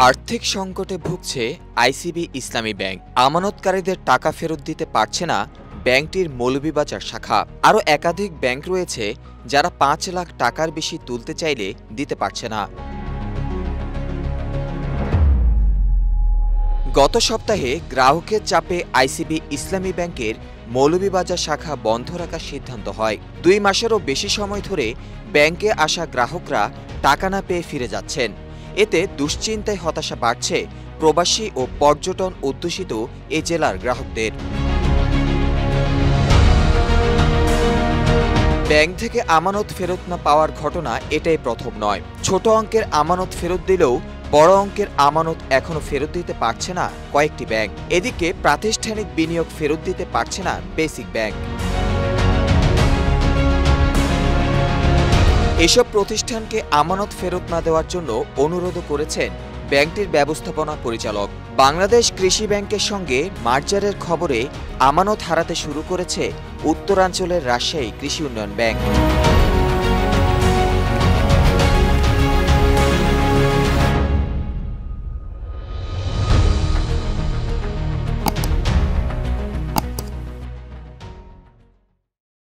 আর্থিক সংকটে ভুগছে আইসিবি ইসলামী ব্যাংক। আমানতকারীদের টাকা ফেরত দিতে পারছে না ব্যাংকটির মৌলভীবাজার শাখা। আরও একাধিক ব্যাংক রয়েছে যারা ৫ লাখ টাকার বেশি তুলতে চাইলে দিতে পারছে না। গত সপ্তাহে গ্রাহকের চাপে আইসিবি ইসলামী ব্যাংকের মৌলভীবাজার শাখা বন্ধ রাখার সিদ্ধান্ত হয়। ২ মাসেরও বেশি সময় ধরে ব্যাংকে আসা গ্রাহকরা টাকা না পেয়ে ফিরে যাচ্ছেন। এতে দুশ্চিন্তায় হতাশা বাড়ছে প্রবাসী ও পর্যটন অধ্যুষিত এ জেলার গ্রাহকদের। ব্যাংক থেকে আমানত ফেরত না পাওয়ার ঘটনা এটাই প্রথম নয়। ছোট অঙ্কের আমানত ফেরত দিলেও বড় অঙ্কের আমানত এখনো ফেরত দিতে পারছে না কয়েকটি ব্যাংক। এদিকে প্রাতিষ্ঠানিক বিনিয়োগ ফেরত দিতে পারছে না বেসিক ব্যাংক। এসব প্রতিষ্ঠানকে আমানত ফেরত না দেওয়ার জন্য অনুরোধও করেছেন ব্যাংকটির ব্যবস্থাপনা পরিচালক। বাংলাদেশ কৃষি ব্যাংকের সঙ্গে মার্জারের খবরে আমানত হারাতে শুরু করেছে উত্তরাঞ্চলের রাজশাহী কৃষি উন্নয়ন ব্যাংক।